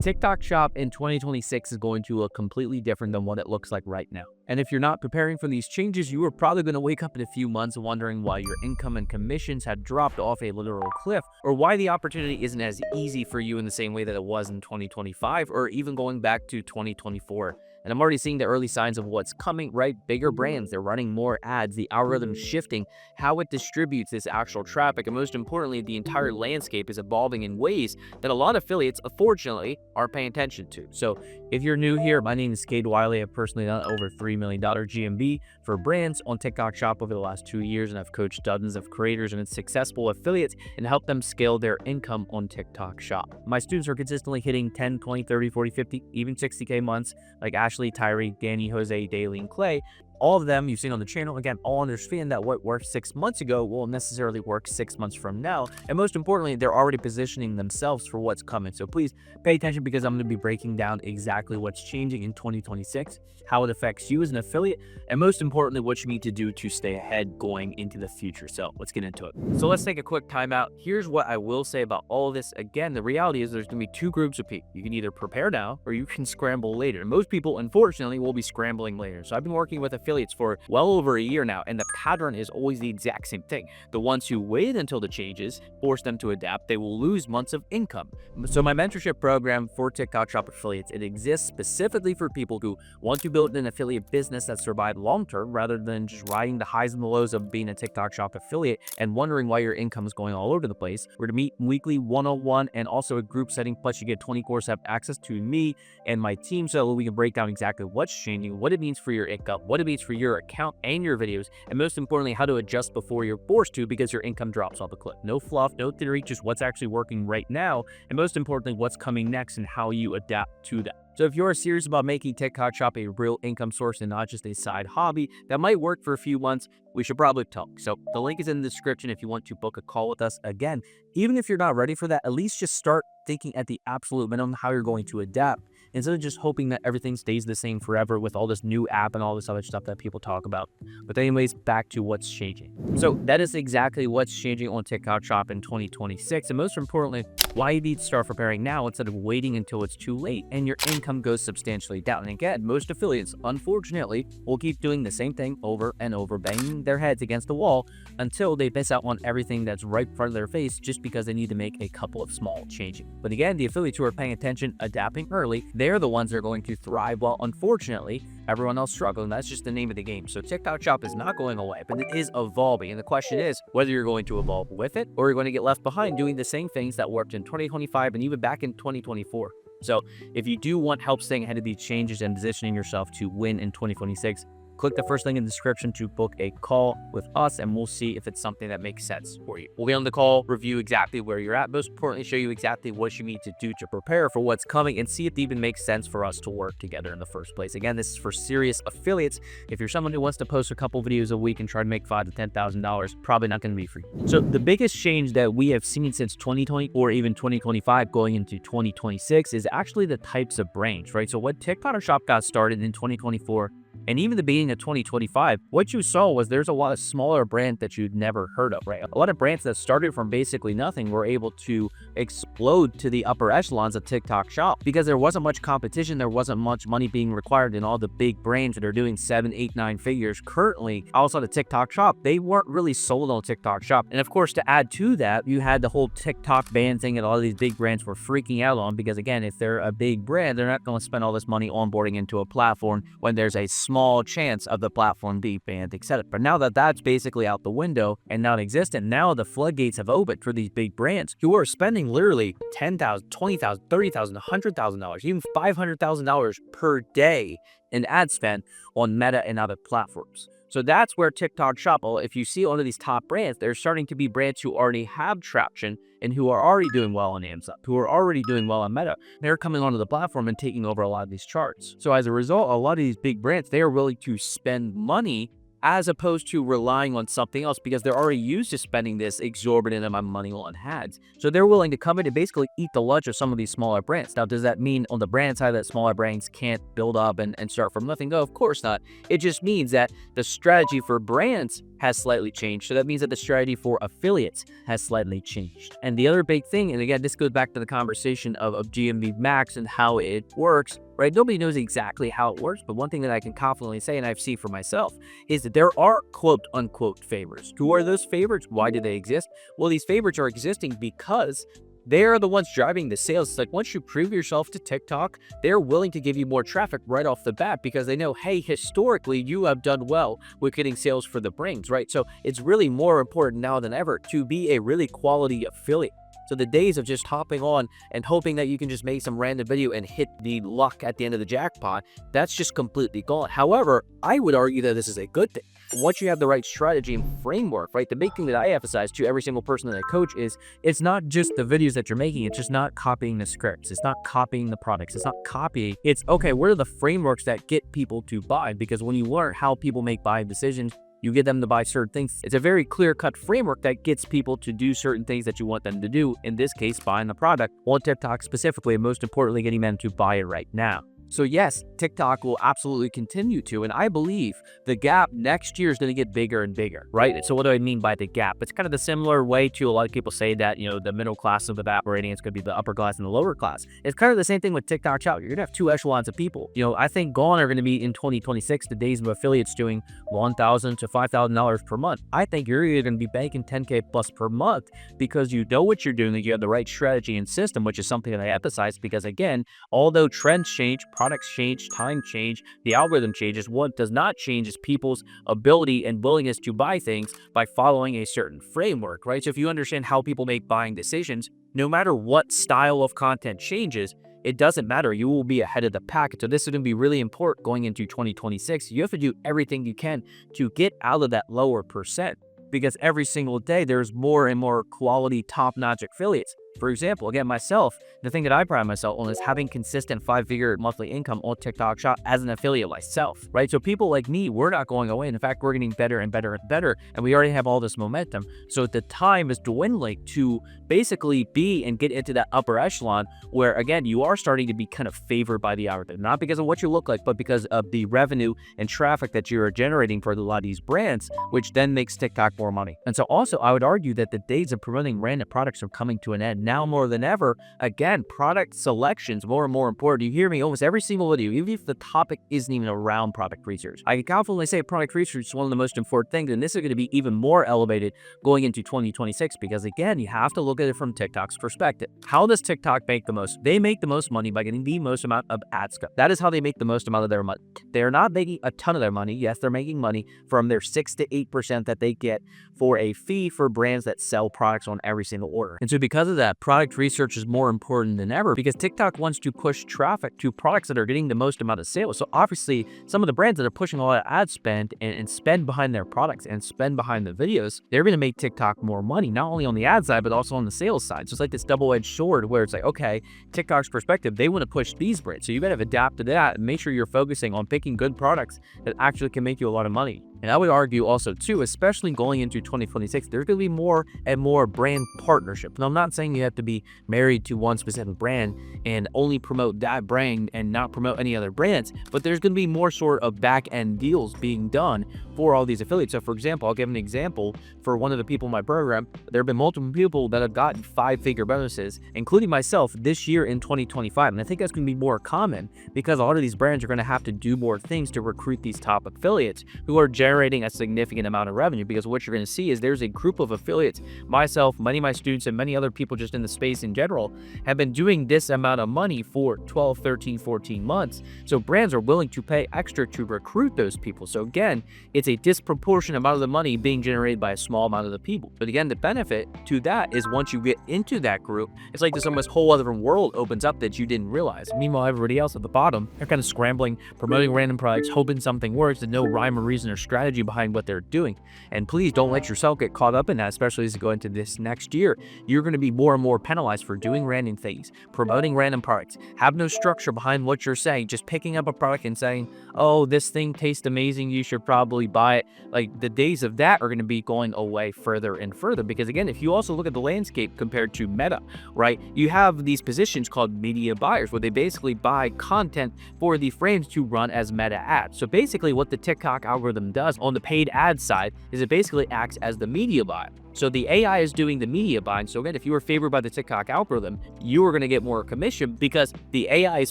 TikTok Shop in 2026 is going to look completely different than what it looks like right now. And if you're not preparing for these changes, you are probably going to wake up in a few months wondering why your income and commissions had dropped off a literal cliff, or why the opportunity isn't as easy for you in the same way that it was in 2025, or even going back to 2024. And I'm already seeing the early signs of what's coming, right? Bigger brands, they're running more ads, the algorithm's shifting, how it distributes this actual traffic, and most importantly, the entire landscape is evolving in ways that a lot of affiliates, unfortunately, aren't paying attention to. So if you're new here, my name is Kade Wiley. I've personally done over $3 million GMV for brands on TikTok Shop over the last 2 years, and I've coached dozens of creators and successful affiliates and helped them scale their income on TikTok Shop. My students are consistently hitting 10, 20, 30, 40, 50, even 60K months, like Ashley, Tyree, Danny, Jose, Daly, and Clay. All of them you've seen on the channel, again, all understand that what worked 6 months ago won't necessarily work 6 months from now. And most importantly, they're already positioning themselves for what's coming. So please pay attention, because I'm going to be breaking down exactly what's changing in 2026, how it affects you as an affiliate, and most importantly, what you need to do to stay ahead going into the future. So let's get into it. So let's take a quick timeout. Here's what I will say about all of this. Again, the reality is there's going to be two groups of people. You can either prepare now or you can scramble later. And most people, unfortunately, will be scrambling later. So I've been working with affiliates for well over a year now, and the pattern is always the exact same thing. The ones who wait until the changes force them to adapt, they will lose months of income. So my mentorship program for TikTok Shop affiliates, it exists specifically for people who want to build an affiliate business that survives long-term, rather than just riding the highs and the lows of being a TikTok Shop affiliate and wondering why your income is going all over the place. We're to meet weekly one-on-one and also a group setting, plus you get 24/7 access to me and my team, so we can break down exactly what's changing, what it means for your income, what it means for your account and your videos, and most importantly, how to adjust before you're forced to, because your income drops off a cliff. No fluff, no theory, just what's actually working right now, and most importantly, what's coming next and how you adapt to that. So if you're serious about making TikTok Shop a real income source and not just a side hobby that might work for a few months, we should probably talk. So the link is in the description if you want to book a call with us. Again, even if you're not ready for that, at least just start thinking at the absolute minimum how you're going to adapt, instead of just hoping that everything stays the same forever with all this new app and all this other stuff that people talk about. But anyways, back to what's changing. So that is exactly what's changing on TikTok Shop in 2026. And most importantly, why you need to start preparing now instead of waiting until it's too late and your income goes substantially down. And again, most affiliates, unfortunately, will keep doing the same thing over and over, banging their heads against the wall until they miss out on everything that's right in front of their face, just because they need to make a couple of small changes. But again, the affiliates who are paying attention, adapting early, they're the ones that are going to thrive, while unfortunately, everyone else struggling. That's just the name of the game. So TikTok Shop is not going away, but it is evolving. And the question is whether you're going to evolve with it or you're going to get left behind doing the same things that worked in 2025 and even back in 2024. So if you do want help staying ahead of these changes and positioning yourself to win in 2026, click the first link in the description to book a call with us, and we'll see if it's something that makes sense for you. We'll be on the call, review exactly where you're at, most importantly, show you exactly what you need to do to prepare for what's coming, and see if it even makes sense for us to work together in the first place. Again, this is for serious affiliates. If you're someone who wants to post a couple videos a week and try to make $5,000 to $10,000, probably not going to be for you. So the biggest change that we have seen since 2020 or even 2025 going into 2026 is actually the types of brands, right? So what TikTok Shop got started in 2024 and even the beginning of 2025, what you saw was there's a lot of smaller brands that you'd never heard of, right? A lot of brands that started from basically nothing were able to explode to the upper echelons of TikTok Shop because there wasn't much competition, there wasn't much money being required, and all the big brands that are doing 7, 8, 9 figures currently outside of TikTok Shop, they weren't really sold on TikTok Shop. And of course, to add to that, you had the whole TikTok ban thing that all of these big brands were freaking out on, because again, if they're a big brand, they're not going to spend all this money onboarding into a platform when there's a small chance of the platform being banned, etc. But now that that's basically out the window and non-existent, now the floodgates have opened for these big brands who are spending literally $10,000, $20,000, $30,000, $100,000, even $500,000 per day in ad spend on Meta and other platforms. So that's where TikTok Shop, if you see all of these top brands, they're starting to be brands who already have traction and who are already doing well on Amazon, who are already doing well on Meta. They're coming onto the platform and taking over a lot of these charts. So as a result, a lot of these big brands, they are willing to spend money as opposed to relying on something else, because they're already used to spending this exorbitant amount of money on ads. So they're willing to come in and basically eat the lunch of some of these smaller brands. Now, does that mean on the brand side that smaller brands can't build up and start from nothing? No, of course not. It just means that the strategy for brands has slightly changed. So that means that the strategy for affiliates has slightly changed. And the other big thing, and again, this goes back to the conversation of GMV Max and how it works, right? Nobody knows exactly how it works, but one thing that I can confidently say, and I've seen for myself, is that there are quote unquote favorites. Who are those favorites? Why do they exist? Well, these favorites are existing because they're the ones driving the sales. It's like once you prove yourself to TikTok, they're willing to give you more traffic right off the bat because they know, hey, historically, you have done well with getting sales for the brands, right? So it's really more important now than ever to be a really quality affiliate. So the days of just hopping on and hoping that you can just make some random video and hit the luck at the end of the jackpot, that's just completely gone. However, I would argue that this is a good thing. Once you have the right strategy and framework, right, the big thing that I emphasize to every single person that I coach is it's not just the videos that you're making. It's just not copying the scripts. It's not copying the products. It's not copying. It's, okay, what are the frameworks that get people to buy? Because when you learn how people make buying decisions, you get them to buy certain things. It's a very clear-cut framework that gets people to do certain things that you want them to do. In this case, buying the product on TikTok specifically, and most importantly, getting them to buy it right now. So yes, TikTok will absolutely continue to, and I believe the gap next year is going to get bigger and bigger, right? So what do I mean by the gap? It's kind of the similar way to a lot of people say that, you know, the middle class of evaporating, it's going to be the upper class and the lower class. It's kind of the same thing with TikTok Shop. You're going to have two echelons of people. You know, I think gone are going to be in 2026, the days of affiliates doing $1,000 to $5,000 per month. I think you're either going to be banking 10K plus per month because you know what you're doing, that you have the right strategy and system, which is something that I emphasize because, again, although trends change, products change, time change, the algorithm changes, what does not change is people's ability and willingness to buy things by following a certain framework, right? So if you understand how people make buying decisions, no matter what style of content changes, it doesn't matter. You will be ahead of the pack. So this is going to be really important going into 2026. You have to do everything you can to get out of that lower percent because every single day there's more and more quality top-notch affiliates. For example, again, myself, the thing that I pride myself on is having consistent 5-figure monthly income on TikTok Shop as an affiliate myself, right? So people like me, we're not going away. In fact, we're getting better and better and better, and we already have all this momentum. So the time is dwindling to basically be and get into that upper echelon where, again, you are starting to be kind of favored by the algorithm, not because of what you look like, but because of the revenue and traffic that you're generating for a lot of these brands, which then makes TikTok more money. And so also, I would argue that the days of promoting random products are coming to an end. Now more than ever, again, product selections more and more important. You hear me almost every single video, even if the topic isn't even around product research. I can confidently say product research is one of the most important things, and this is going to be even more elevated going into 2026 because, again, you have to look at it from TikTok's perspective. How does TikTok make the most? They make the most money by getting the most amount of ad spend. That is how they make the most amount of their money. They're not making a ton of their money. Yes, they're making money from their 6 to 8% that they get for a fee for brands that sell products on every single order. And so because of that, product research is more important than ever because TikTok wants to push traffic to products that are getting the most amount of sales. So obviously, some of the brands that are pushing a lot of ad spend and spend behind their products and spend behind the videos, they're going to make TikTok more money, not only on the ad side, but also on the sales side. So it's like this double-edged sword where it's like, okay, TikTok's perspective, they want to push these brands. So you got to adapt to that and make sure you're focusing on picking good products that actually can make you a lot of money. And I would argue also too, especially going into 2026, there's going to be more and more brand partnerships. Now, I'm not saying you have to be married to one specific brand and only promote that brand and not promote any other brands, but there's going to be more sort of back-end deals being done for all these affiliates. So for example, I'll give an example for one of the people in my program. There have been multiple people that have gotten 5-figure bonuses, including myself this year in 2025. And I think that's going to be more common because a lot of these brands are going to have to do more things to recruit these top affiliates who are generating a significant amount of revenue, because what you're going to see is there's a group of affiliates, myself, many of my students, and many other people just in the space in general have been doing this amount of money for 12, 13, 14 months. So brands are willing to pay extra to recruit those people. So again, it's a disproportionate amount of the money being generated by a small amount of the people. But again, the benefit to that is once you get into that group, it's like this almost whole other world opens up that you didn't realize. Meanwhile, everybody else at the bottom, they're kind of scrambling, promoting random products, hoping something works, and no rhyme or reason or strategy behind what they're doing. And please don't let yourself get caught up in that, especially as you go into this next year. You're going to be more and more penalized for doing random things, promoting random products, have no structure behind what you're saying, just picking up a product and saying, oh, this thing tastes amazing, you should probably buy it. Like, the days of that are going to be going away further and further, because again, if you also look at the landscape compared to Meta, right, you have these positions called media buyers where they basically buy content for the frames to run as Meta ads. So basically what the TikTok algorithm does does on the paid ad side is it basically acts as the media buyer. So the AI is doing the media buying. So again, if you were favored by the TikTok algorithm, you are going to get more commission because the AI is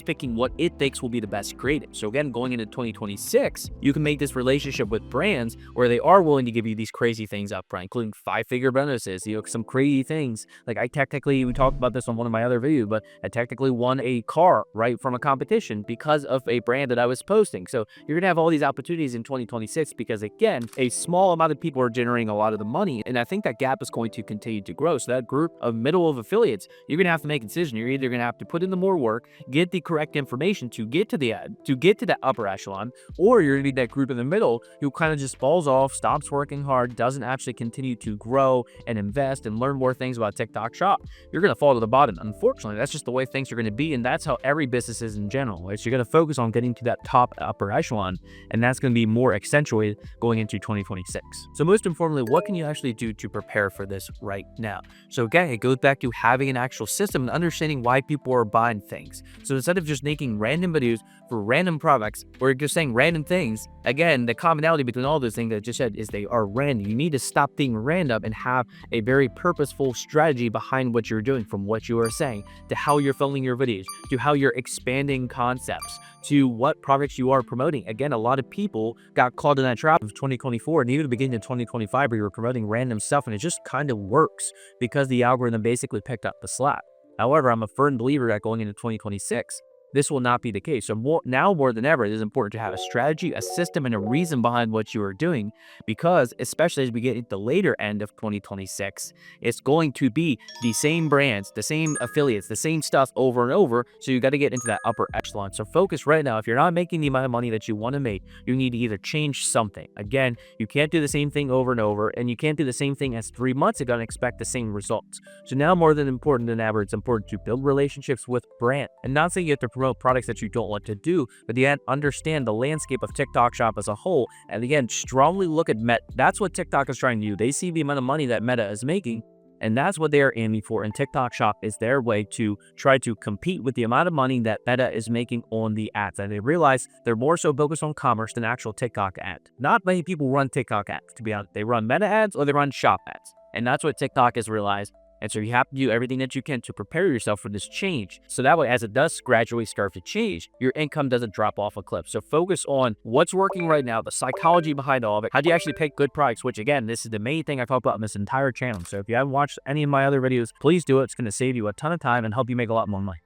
picking what it thinks will be the best creative. So again, going into 2026, you can make this relationship with brands where they are willing to give you these crazy things up front, including 5-figure bonuses, some crazy things. Like we talked about this on one of my other videos, but I technically won a car right from a competition because of a brand that I was posting. So you're going to have all these opportunities in 2026 because again, a small amount of people are generating a lot of the money. And I think that gap is going to continue to grow. So that group of middle of affiliates, you're going to have to make a decision. You're either going to have to put in the more work, get the correct information to get to the ad, to get to that upper echelon, or you're going to be that group in the middle who kind of just falls off, stops working hard, doesn't actually continue to grow and invest and learn more things about TikTok Shop. You're going to fall to the bottom. Unfortunately, that's just the way things are going to be. And that's how every business is in general. Right? So you're going to focus on getting to that top upper echelon. And that's going to be more accentuated going into 2026. So most importantly, what can you actually do to prepare for this right now? So again, it goes back to having an actual system and understanding why people are buying things. So instead of just making random videos for random products or just saying random things, again, the commonality between all those things that I just said is they are random. You need to stop being random and have a very purposeful strategy behind what you're doing, from what you are saying to how you're filming your videos, to how you're expanding concepts, to what products you are promoting. Again, a lot of people got caught in that trap of 2024 and even the beginning of 2025 where you were promoting random stuff and it just kind of works because the algorithm basically picked up the slack. However, I'm a firm believer that going into 2026, this will not be the case. So now more than ever, it is important to have a strategy, a system, and a reason behind what you are doing, because especially as we get at the later end of 2026, it's going to be the same brands, the same affiliates, the same stuff over and over. So you got to get into that upper echelon. So focus right now. If you're not making the amount of money that you want to make, you need to either change something. Again, you can't do the same thing over and over, and you can't do the same thing as 3 months ago and expect the same results. So now more than important than ever, it's important to build relationships with brands. And not saying you have to promote products that you don't want to do, but yet understand the landscape of TikTok Shop as a whole. And again, strongly look at Meta. That's what TikTok is trying to do. They see the amount of money that Meta is making, and that's what they are aiming for. And TikTok Shop is their way to try to compete with the amount of money that Meta is making on the ads. And they realize they're more so focused on commerce than actual TikTok ads. Not many people run TikTok ads, to be honest. They run Meta ads or they run Shop ads. And that's what TikTok has realized. And so you have to do everything that you can to prepare yourself for this change. So that way, as it does gradually start to change, your income doesn't drop off a cliff. So focus on what's working right now, the psychology behind all of it. How do you actually pick good products? Which again, this is the main thing I talk about in this entire channel. So if you haven't watched any of my other videos, please do it. It's going to save you a ton of time and help you make a lot more money.